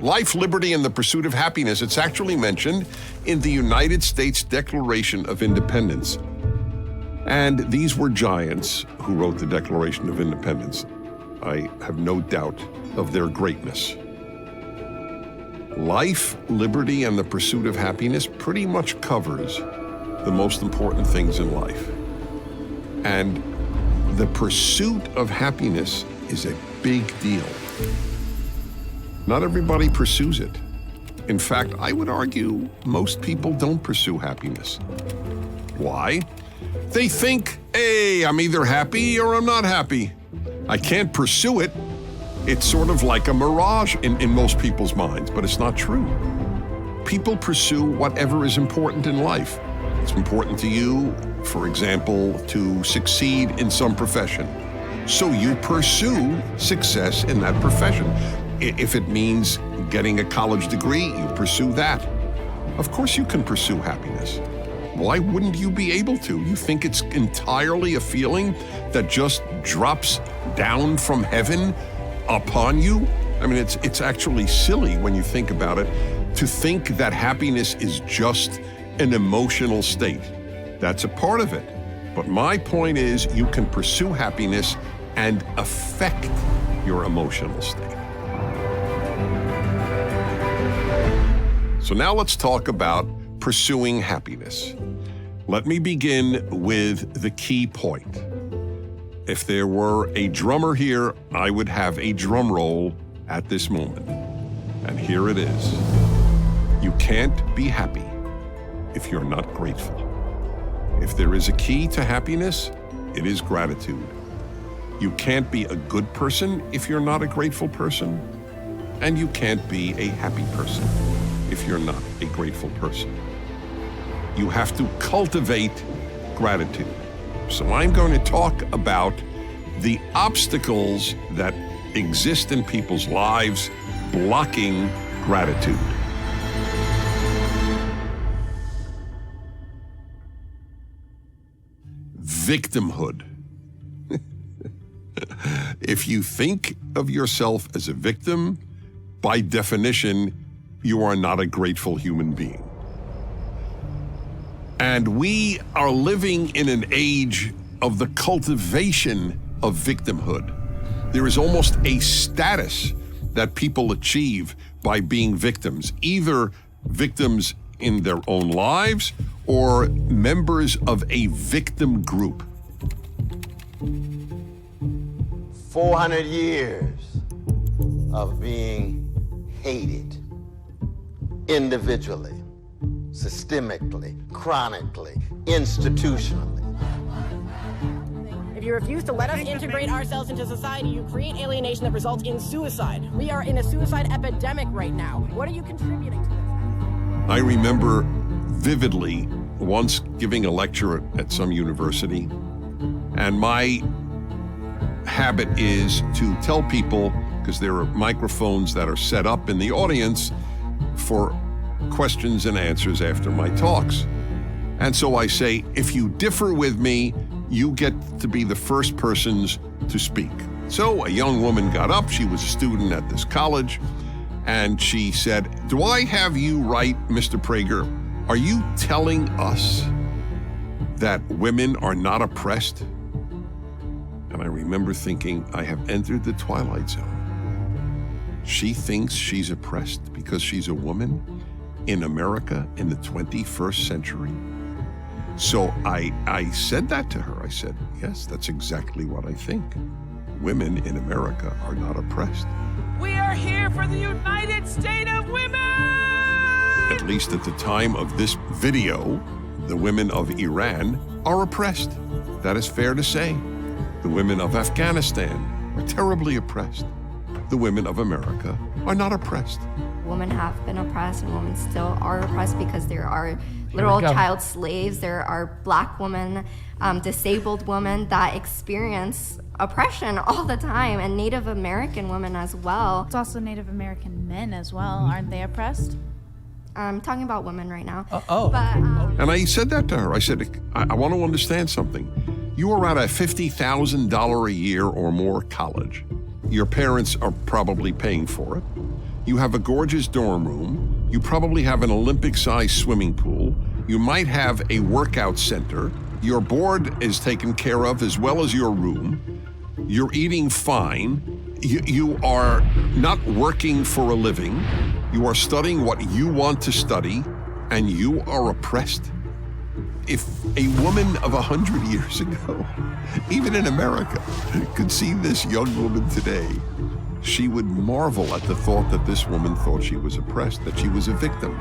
Life, liberty, and the pursuit of happiness. It's actually mentioned in the United States Declaration of Independence. And these were giants who wrote the Declaration of Independence. I have no doubt of their greatness. Life, liberty, and the pursuit of happiness pretty much covers the most important things in life. And the pursuit of happiness is a big deal. Not everybody pursues it. In fact, I would argue most people don't pursue happiness. Why? They think, hey, I'm either happy or I'm not happy. I can't pursue it. It's sort of like a mirage in most people's minds, but it's not true. People pursue whatever is important in life. It's important to you, for example, to succeed in some profession. So you pursue success in that profession. If it means getting a college degree, you pursue that. Of course you can pursue happiness. Why wouldn't you be able to? You think it's entirely a feeling that just drops down from heaven upon you? I mean, it's actually silly when you think about it, to think that happiness is just an emotional state. That's a part of it. But my point is, you can pursue happiness and affect your emotional state. So now let's talk about pursuing happiness. Let me begin with the key point. If there were a drummer here, I would have a drum roll at this moment. And here it is. You can't be happy if you're not grateful. If there is a key to happiness, it is gratitude. You can't be a good person if you're not a grateful person, and you can't be a happy person if you're not a grateful person. You have to cultivate gratitude. So I'm going to talk about the obstacles that exist in people's lives blocking gratitude. Victimhood. If you think of yourself as a victim, by definition, you are not a grateful human being. And we are living in an age of the cultivation of victimhood. There is almost a status that people achieve by being victims, either victims in their own lives or members of a victim group. 400 years of being hated individually, systemically, chronically, institutionally. If you refuse to let us integrate ourselves into society, you create alienation that results in suicide. We are in a suicide epidemic right now. What are you contributing to this? I remember vividly once giving a lecture at some university, and my habit is to tell people, because there are microphones that are set up in the audience for questions and answers after my talks. And so I say, if you differ with me, you get to be the first persons to speak. So a young woman got up, she was a student at this college, and she said, do I have you right, Mr. Prager? Are you telling us that women are not oppressed? And I remember thinking, I have entered the twilight zone. She thinks she's oppressed because she's a woman in America in the 21st century. So I said that to her. I said, yes, that's exactly what I think. Women in America are not oppressed. We are here for the United States of Women! At least at the time of this video, the women of Iran are oppressed. That is fair to say. The women of Afghanistan are terribly oppressed. The women of America are not oppressed. Women have been oppressed and women still are oppressed because there are literal child slaves. There are Black women, disabled women that experience oppression all the time, and Native American women as well. It's also Native American men as well. Aren't they oppressed? I'm talking about women right now. And I said that to her. I said, I want to understand something. You are at a $50,000 a year or more college. Your parents are probably paying for it. You have a gorgeous dorm room. You probably have an Olympic-sized swimming pool. You might have a workout center. Your board is taken care of as well as your room. You're eating fine. You are not working for a living. You are studying what you want to study, and you are oppressed. If a woman of 100 years ago, even in America, could see this young woman today, she would marvel at the thought that this woman thought she was oppressed, that she was a victim.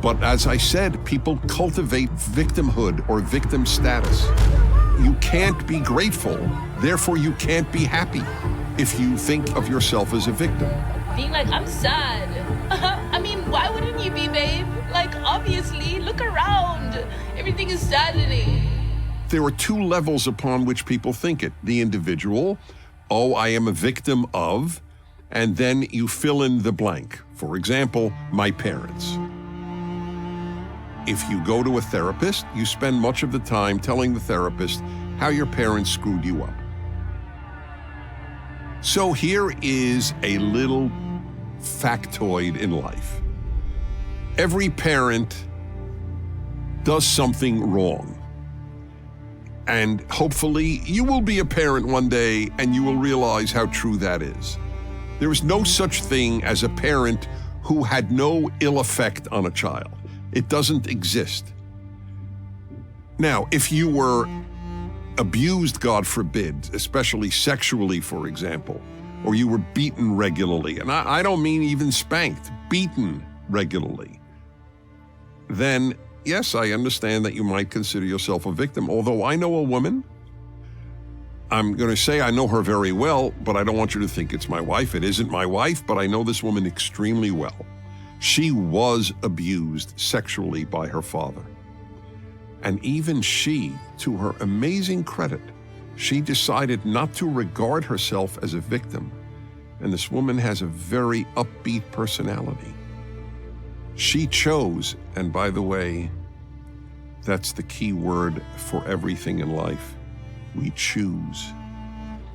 But as I said, people cultivate victimhood or victim status. You can't be grateful, therefore you can't be happy if you think of yourself as a victim. Being like, I'm sad. I mean, why wouldn't you be, babe? Like, obviously, look around. Everything is saddening. There are two levels upon which people think it. The individual, oh, I am a victim of, and then you fill in the blank. For example, my parents. If you go to a therapist, you spend much of the time telling the therapist how your parents screwed you up. So here is a little factoid in life. Every parent does something wrong. And hopefully you will be a parent one day and you will realize how true that is. There is no such thing as a parent who had no ill effect on a child. It doesn't exist. Now, if you were abused, God forbid, especially sexually, for example, or you were beaten regularly, and I don't mean even spanked, beaten regularly, then yes, I understand that you might consider yourself a victim. Although I know a woman, I'm going to say I know her very well, but I don't want you to think it's my wife. It isn't my wife, but I know this woman extremely well. She was abused sexually by her father. And even she, to her amazing credit, she decided not to regard herself as a victim. And this woman has a very upbeat personality. She chose, and by the way, that's the key word for everything in life. We choose.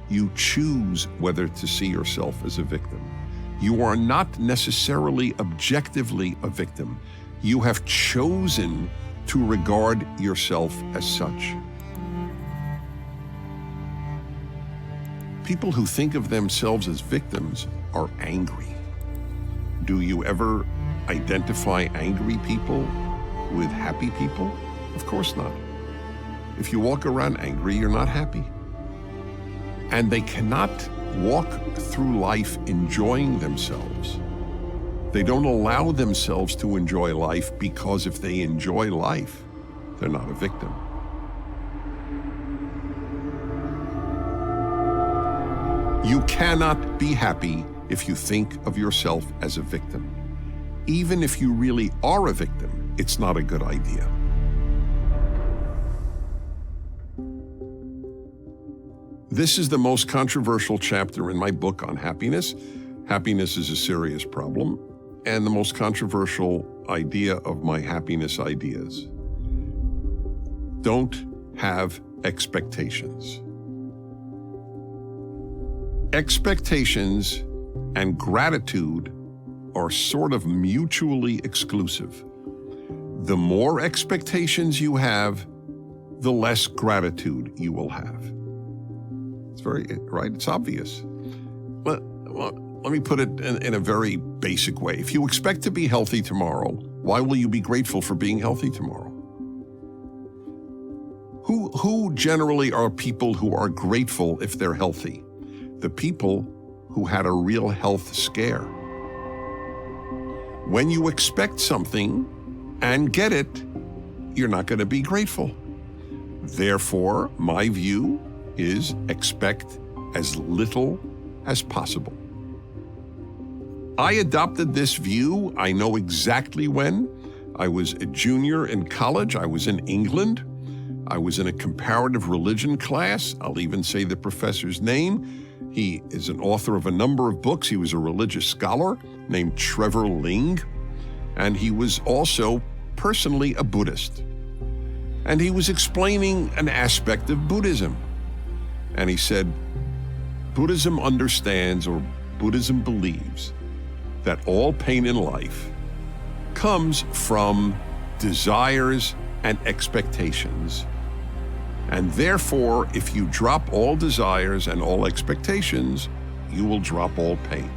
You choose whether to see yourself as a victim. You are not necessarily objectively a victim. You have chosen to regard yourself as such. People who think of themselves as victims are angry. Do you ever identify angry people with happy people? Of course not. If you walk around angry, you're not happy. And they cannot walk through life enjoying themselves. They don't allow themselves to enjoy life because if they enjoy life, they're not a victim. You cannot be happy if you think of yourself as a victim. Even if you really are a victim, it's not a good idea. This is the most controversial chapter in my book on happiness. Happiness is a serious problem, and the most controversial idea of my happiness ideas. Don't have expectations. Expectations and gratitude are sort of mutually exclusive. The more expectations you have, the less gratitude you will have. It's very, right? It's obvious. Let me put it in a very basic way. If you expect to be healthy tomorrow, why will you be grateful for being healthy tomorrow? Who generally are people who are grateful if they're healthy? The people who had a real health scare. When you expect something and get it, you're not going to be grateful. Therefore, my view is expect as little as possible. I adopted this view, I know exactly when. I was a junior in college. I was in England. I was in a comparative religion class. I'll even say the professor's name. He is an author of a number of books. He was a religious scholar named Trevor Ling, and he was also personally a Buddhist. And he was explaining an aspect of Buddhism. And he said, Buddhism understands, or Buddhism believes, that all pain in life comes from desires and expectations. And therefore, if you drop all desires and all expectations, you will drop all pain.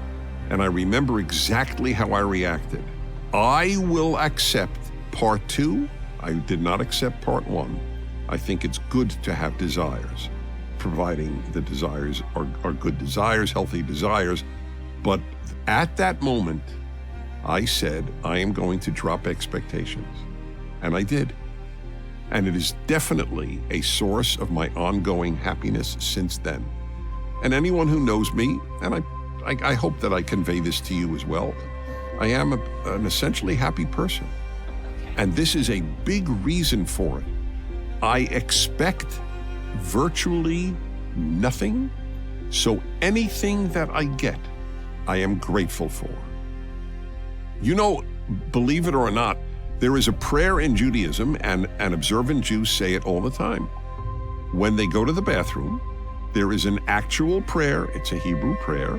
And I remember exactly how I reacted. I will accept part 2. I did not accept part 1. I think it's good to have desires, providing the desires are good desires, healthy desires. But at that moment, I said, I am going to drop expectations. And I did. And it is definitely a source of my ongoing happiness since then. And anyone who knows me, and I hope that I convey this to you as well, I am an essentially happy person. And this is a big reason for it. I expect virtually nothing, so anything that I get, I am grateful for. You know, believe it or not, there is a prayer in Judaism, and observant Jews say it all the time. When they go to the bathroom, there is an actual prayer, it's a Hebrew prayer,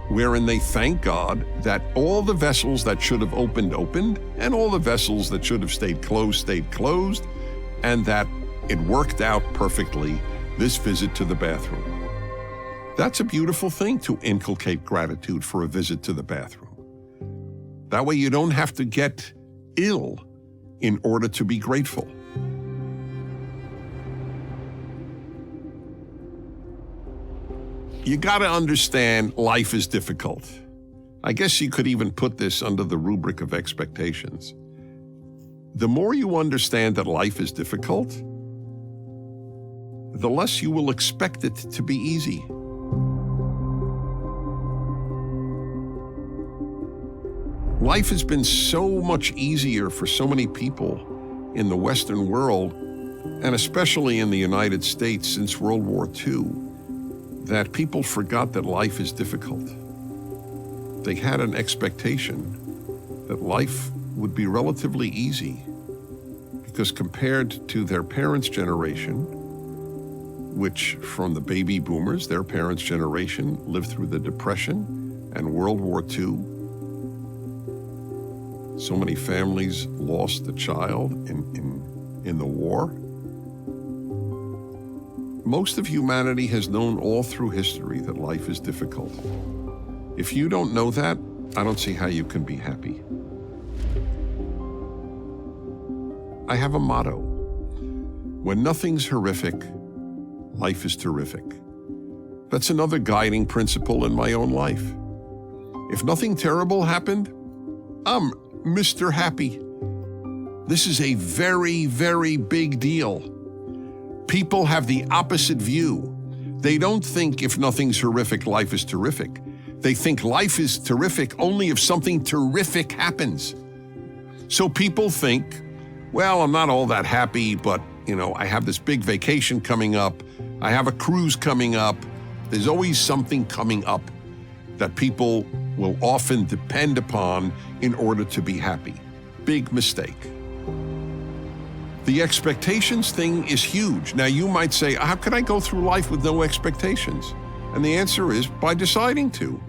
wherein they thank God that all the vessels that should have opened, and all the vessels that should have stayed closed, and that it worked out perfectly, this visit to the bathroom. That's a beautiful thing, to inculcate gratitude for a visit to the bathroom. That way you don't have to get ill in order to be grateful. You got to understand life is difficult. I guess you could even put this under the rubric of expectations. The more you understand that life is difficult, the less you will expect it to be easy. Life has been so much easier for so many people in the Western world, and especially in the United States since World War II, that people forgot that life is difficult. They had an expectation that life would be relatively easy, because compared to their parents' generation, which from the baby boomers, their parents' generation lived through the Depression and World War II. So many families lost a child in the war. Most of humanity has known all through history that life is difficult. If you don't know that, I don't see how you can be happy. I have a motto. When nothing's horrific, life is terrific. That's another guiding principle in my own life. If nothing terrible happened, I'm Mr. Happy. This is a very, very big deal. People have the opposite view. They don't think if nothing's horrific, life is terrific. They think life is terrific only if something terrific happens. So people think, well, I'm not all that happy, but I have this big vacation coming up. I have a cruise coming up. There's always something coming up that people will often depend upon in order to be happy. Big mistake. The expectations thing is huge. Now you might say, how can I go through life with no expectations? And the answer is by deciding to.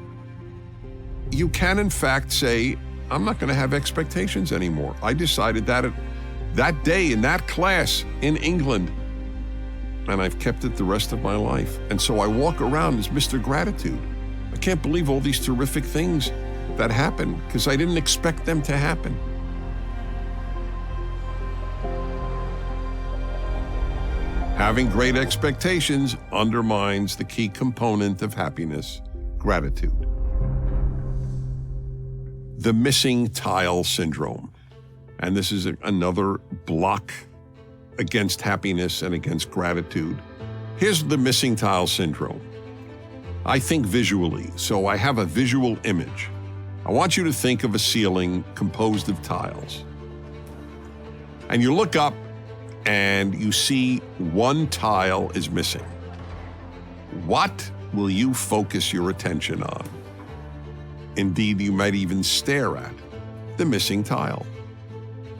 You can in fact say, I'm not going to have expectations anymore. I decided that day in that class in England, and I've kept it the rest of my life. And so I walk around as Mr. Gratitude. I can't believe all these terrific things that happen because I didn't expect them to happen. Having great expectations undermines the key component of happiness, gratitude. The missing tile syndrome. And this is another block against happiness and against gratitude. Here's the missing tile syndrome. I think visually, so I have a visual image. I want you to think of a ceiling composed of tiles. And you look up and you see one tile is missing. What will you focus your attention on? Indeed, you might even stare at the missing tile.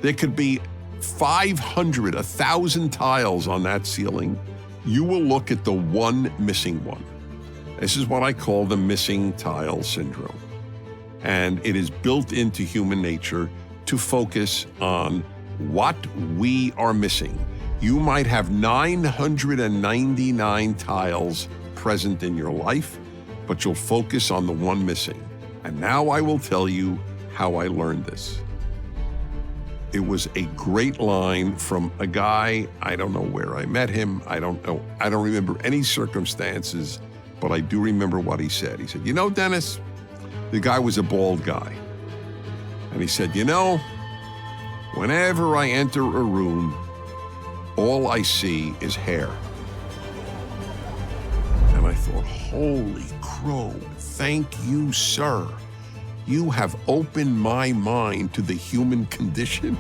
There could be 500, 1,000 tiles on that ceiling. You will look at the one missing one. This is what I call the missing tile syndrome. And it is built into human nature to focus on what we are missing. You might have 999 tiles present in your life, but you'll focus on the one missing. And now I will tell you how I learned this. It was a great line from a guy, I don't know where I met him, I don't remember any circumstances, but I do remember what he said. He said, "You know, Dennis," the guy was a bald guy. And he said, "You know, whenever I enter a room, all I see is hair." And I thought, holy crow, thank you, sir. You have opened my mind to the human condition.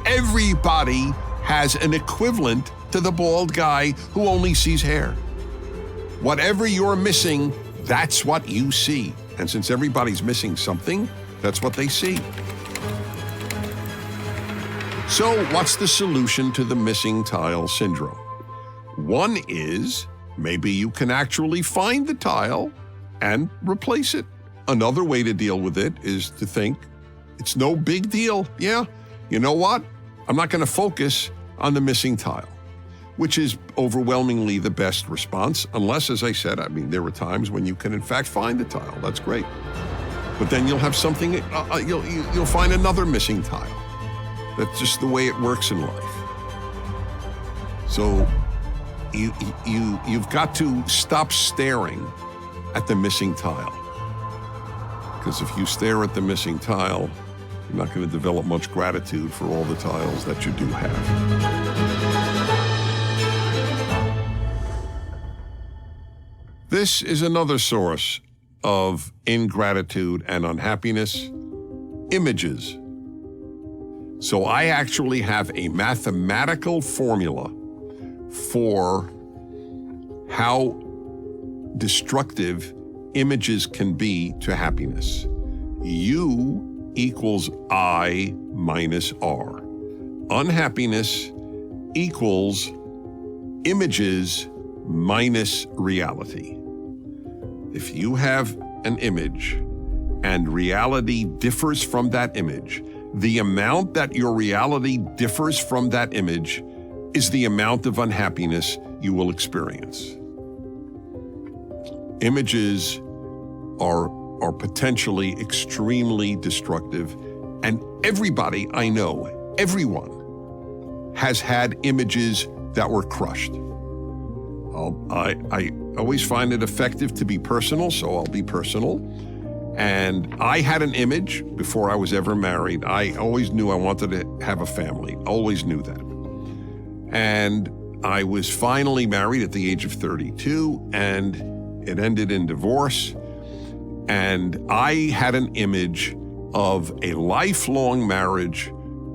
Everybody has an equivalent to the bald guy who only sees hair. Whatever you're missing, that's what you see. And since everybody's missing something, that's what they see. So what's the solution to the missing tile syndrome? One is maybe you can actually find the tile and replace it. Another way to deal with it is to think, it's no big deal. Yeah, you know what? I'm not going to focus on the missing tile, which is overwhelmingly the best response, unless, as I said, there are times when you can in fact find the tile. That's great. But then you'll have something, you'll find another missing tile. That's just the way it works in life. So you've got to stop staring at the missing tile. Because if you stare at the missing tile, you're not going to develop much gratitude for all the tiles that you do have. This is another source of ingratitude and unhappiness: images. So I actually have a mathematical formula for how destructive images can be to happiness. U equals I minus R. Unhappiness equals images minus reality. If you have an image and reality differs from that image, the amount that your reality differs from that image is the amount of unhappiness you will experience. Images are potentially extremely destructive, and everybody I know, everyone, has had images that were crushed. I always find it effective to be personal, so I'll be personal. And I had an image before I was ever married. I always knew I wanted to have a family, always knew that. And I was finally married at the age of 32, and it ended in divorce. And I had an image of a lifelong marriage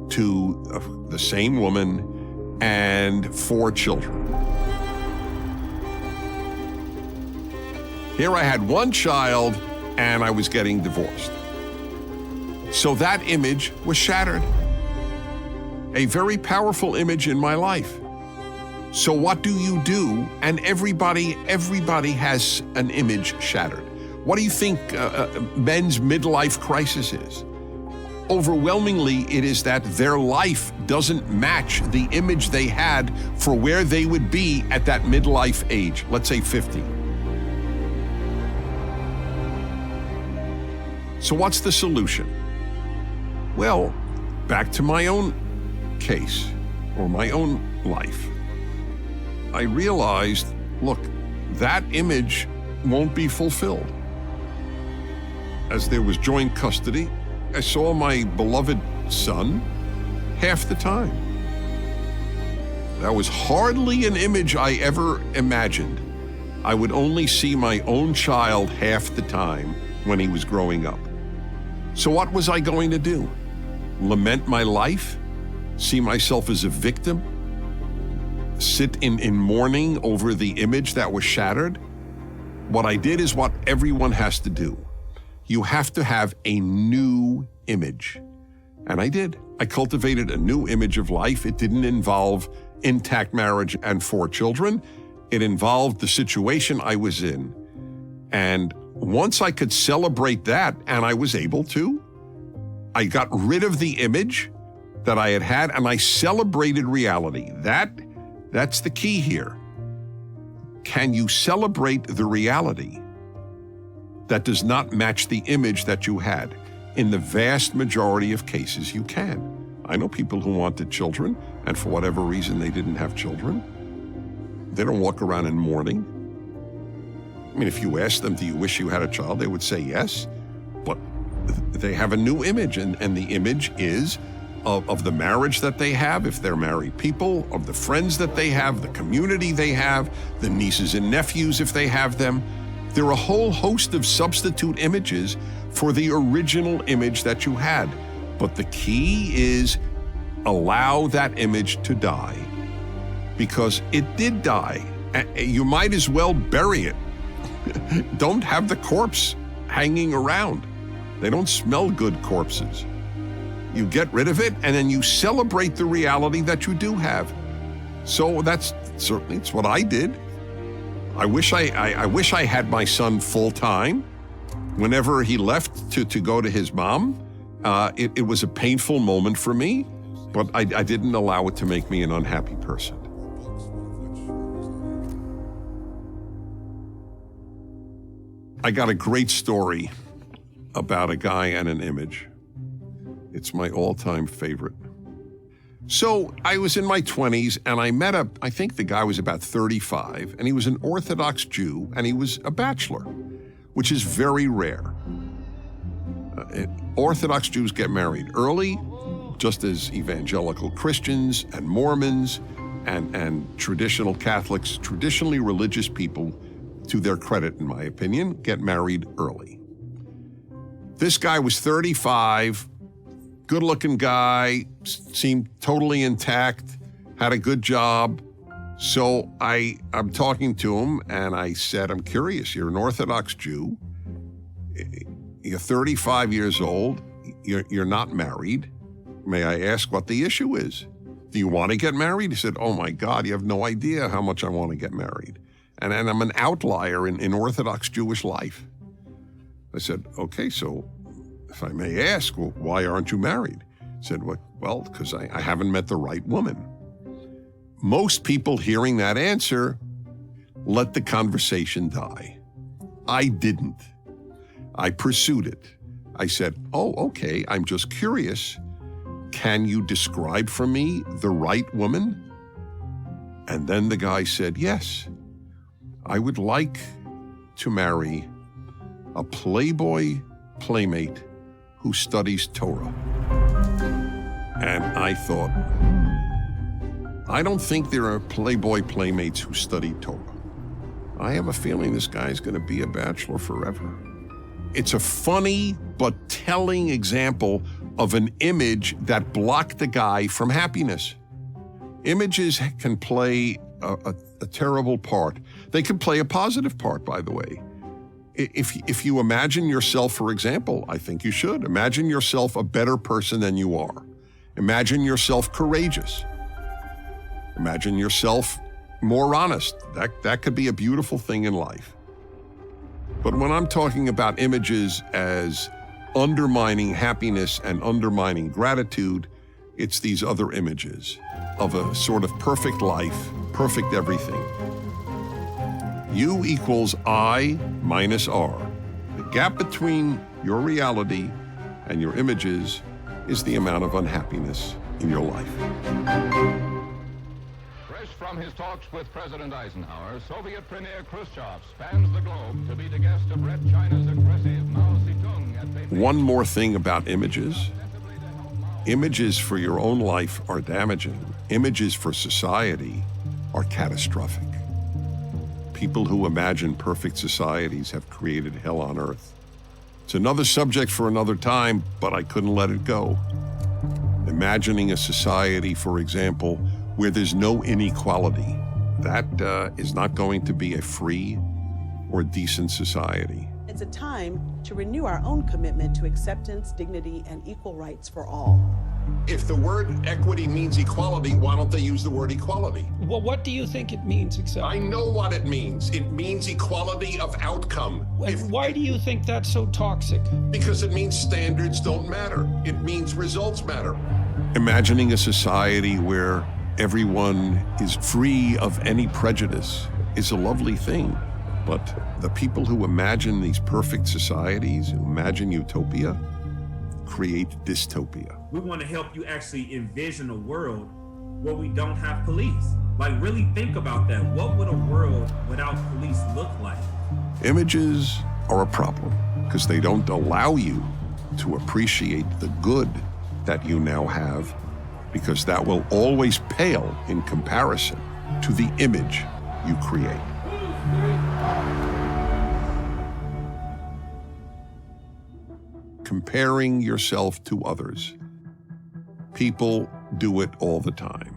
to the same woman and 4 children. Here I had 1 child, and I was getting divorced. So that image was shattered. A very powerful image in my life. So what do you do? And everybody has an image shattered. What do you think men's midlife crisis is? Overwhelmingly, it is that their life doesn't match the image they had for where they would be at that midlife age, let's say 50. So what's the solution? Well, back to my own case, or my own life. I realized, look, that image won't be fulfilled. As there was joint custody, I saw my beloved son half the time. That was hardly an image I ever imagined. I would only see my own child half the time when he was growing up. So what was I going to do? Lament my life? See myself as a victim? Sit in mourning over the image that was shattered? What I did is what everyone has to do. You have to have a new image. And I did. I cultivated a new image of life. It didn't involve intact marriage and 4 children. It involved the situation I was in. And once I could celebrate that, and I was able to, I got rid of the image that I had and I celebrated reality. That's the key here. Can you celebrate the reality that does not match the image that you had? In the vast majority of cases, you can. I know people who wanted children, and for whatever reason, they didn't have children. They don't walk around in mourning. I mean, if you ask them, do you wish you had a child? They would say yes, but they have a new image, and the image is of the marriage that they have, if they're married people, of the friends that they have, the community they have, the nieces and nephews if they have them. There are a whole host of substitute images for the original image that you had. But the key is allow that image to die, because it did die. You might as well bury it. Don't have the corpse hanging around. They don't smell good, corpses. You get rid of it, and then you celebrate the reality that you do have. So it's what I did. I wish I had my son full time. Whenever he left to go to his mom, it was a painful moment for me, but I didn't allow it to make me an unhappy person. I got a great story about a guy and an image. It's my all-time favorite. So I was in my 20s, and I met I think the guy was about 35, and he was an Orthodox Jew, and he was a bachelor, which is very rare. Orthodox Jews get married early, just as evangelical Christians and Mormons and traditional Catholics, traditionally religious people, to their credit, in my opinion, get married early. This guy was 35, good-looking guy, seemed totally intact, had a good job. So I'm talking to him, and I said, I'm curious, you're an Orthodox Jew, you're 35 years old, you're not married. May I ask what the issue is? Do you want to get married? He said, oh my God, you have no idea how much I want to get married. And I'm an outlier in Orthodox Jewish life. I said, okay, so if I may ask, well, why aren't you married? He said, well, because I haven't met the right woman. Most people hearing that answer let the conversation die. I didn't. I pursued it. I said, oh, okay, I'm just curious. Can you describe for me the right woman? And then the guy said, yes, I would like to marry a Playboy playmate who studies Torah. And I thought, I don't think there are Playboy playmates who study Torah. I have a feeling this guy's going to be a bachelor forever. It's a funny but telling example of an image that blocked the guy from happiness. Images can play a terrible part. They can play a positive part, by the way. If you imagine yourself, for example, I think you should, imagine yourself a better person than you are. Imagine yourself courageous. Imagine yourself more honest. That could be a beautiful thing in life. But when I'm talking about images as undermining happiness and undermining gratitude, it's these other images of a sort of perfect life, perfect everything. U equals I minus R. The gap between your reality and your images is the amount of unhappiness in your life. Fresh from his talks with President Eisenhower, Soviet Premier Khrushchev spans the globe to be the guest of Red China's aggressive Mao Zedong at One more thing about images. Images for your own life are damaging. Images for society are catastrophic. People who imagine perfect societies have created hell on earth. It's another subject for another time, but I couldn't let it go. Imagining a society, for example, where there's no inequality, that is not going to be a free or decent society. It's a time to renew our own commitment to acceptance, dignity, and equal rights for all. If the word equity means equality, why don't they use the word equality? Well, what do you think it means exactly? I know what it means. It means equality of outcome. Why do you think that's so toxic? Because it means standards don't matter. It means results matter. Imagining a society where everyone is free of any prejudice is a lovely thing. But the people who imagine these perfect societies, who imagine utopia, create dystopia. We want to help you actually envision a world where we don't have police. Like, really think about that. What would a world without police look like? Images are a problem because they don't allow you to appreciate the good that you now have, because that will always pale in comparison to the image you create. Comparing yourself to others. People do it all the time.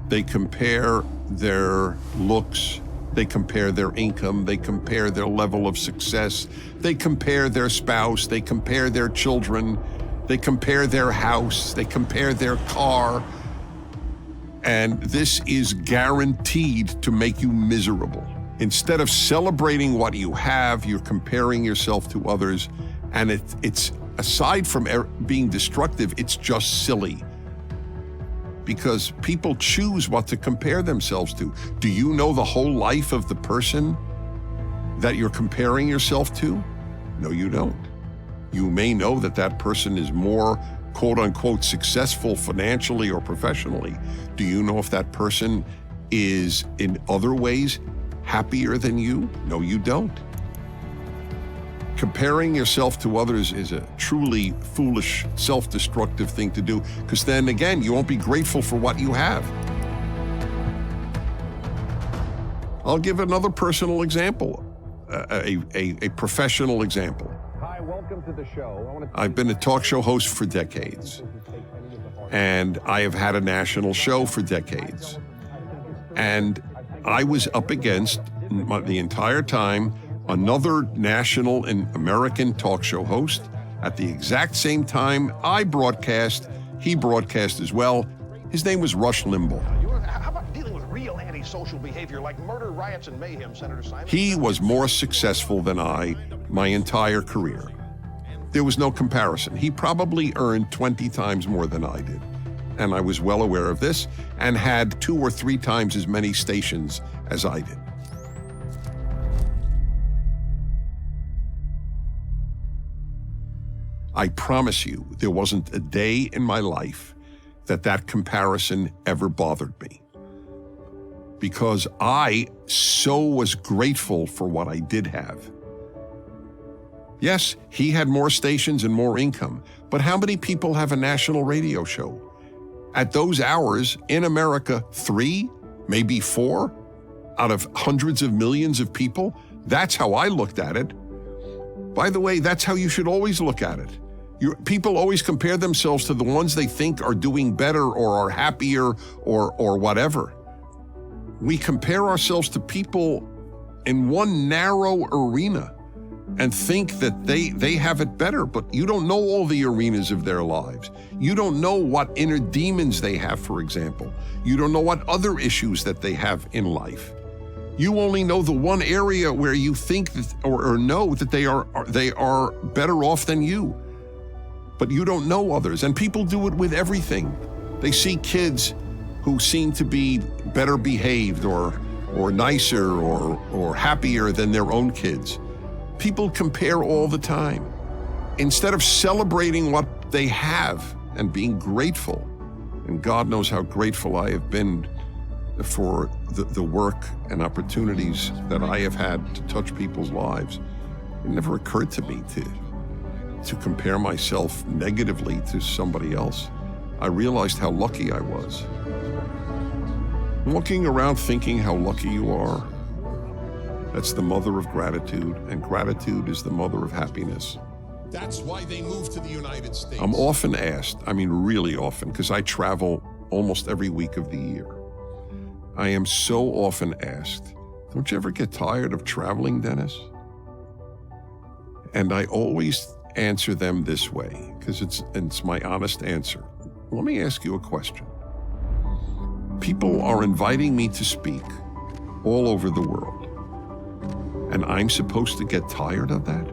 They compare their looks, they compare their income, they compare their level of success, they compare their spouse, they compare their children, they compare their house, they compare their car. And this is guaranteed to make you miserable. Instead of celebrating what you have, you're comparing yourself to others. And it's aside from being destructive, it's just silly. Because people choose what to compare themselves to. Do you know the whole life of the person that you're comparing yourself to? No, you don't. You may know that that person is more, quote unquote, successful financially or professionally. Do you know if that person is in other ways happier than you? No, you don't. Comparing yourself to others is a truly foolish, self-destructive thing to do, because then again, you won't be grateful for what you have. I'll give another personal example, a professional example. Hi, welcome to the show. I've been a talk show host for decades, and I have had a national show for decades. And I was up against, the entire time, another national and American talk show host. At the exact same time I broadcast, he broadcast as well. His name was Rush Limbaugh. How about dealing with real antisocial behavior like murder, riots, and mayhem, Senator Simon? He was more successful than I my entire career. There was no comparison. He probably earned 20 times more than I did. And I was well aware of this and had 2 or 3 times as many stations as I did. I promise you, there wasn't a day in my life that comparison ever bothered me. Because I so was grateful for what I did have. Yes, he had more stations and more income, but how many people have a national radio show? At those hours in America, 3, maybe 4 out of hundreds of millions of people. That's how I looked at it. By the way, that's how you should always look at it. People always compare themselves to the ones they think are doing better or are happier or whatever. We compare ourselves to people in one narrow arena and think that they have it better, but you don't know all the arenas of their lives. You don't know what inner demons they have, for example. You don't know what other issues that they have in life. You only know the one area where you think that, or know that they are better off than you. But you don't know others, and people do it with everything. They see kids who seem to be better behaved or nicer or happier than their own kids. People compare all the time. Instead of celebrating what they have and being grateful, and God knows how grateful I have been for the work and opportunities that I have had to touch people's lives, it never occurred to me to compare myself negatively to somebody else. I realized how lucky I was. Walking around thinking how lucky you are, that's the mother of gratitude, and gratitude is the mother of happiness. That's why they moved to the United States. I'm often asked, I mean really often, because I travel almost every week of the year. I am so often asked, don't you ever get tired of traveling, Dennis? And I always answer them this way, because it's my honest answer. Let me ask you a question. People are inviting me to speak all over the world, and I'm supposed to get tired of that?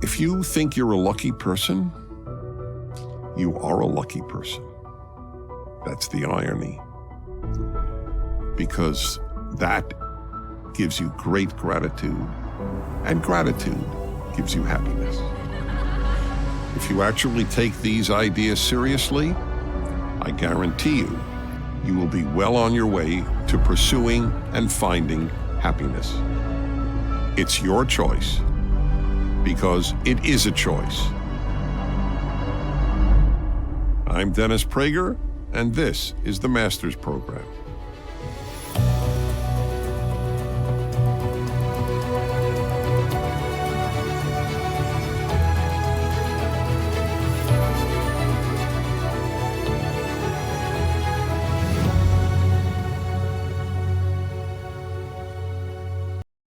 If you think you're a lucky person, you are a lucky person. That's the irony. Because that gives you great gratitude, and gratitude gives you happiness. If you actually take these ideas seriously, I guarantee you, you will be well on your way to pursuing and finding happiness. It's your choice, because it is a choice. I'm Dennis Prager, and this is the Masters Program.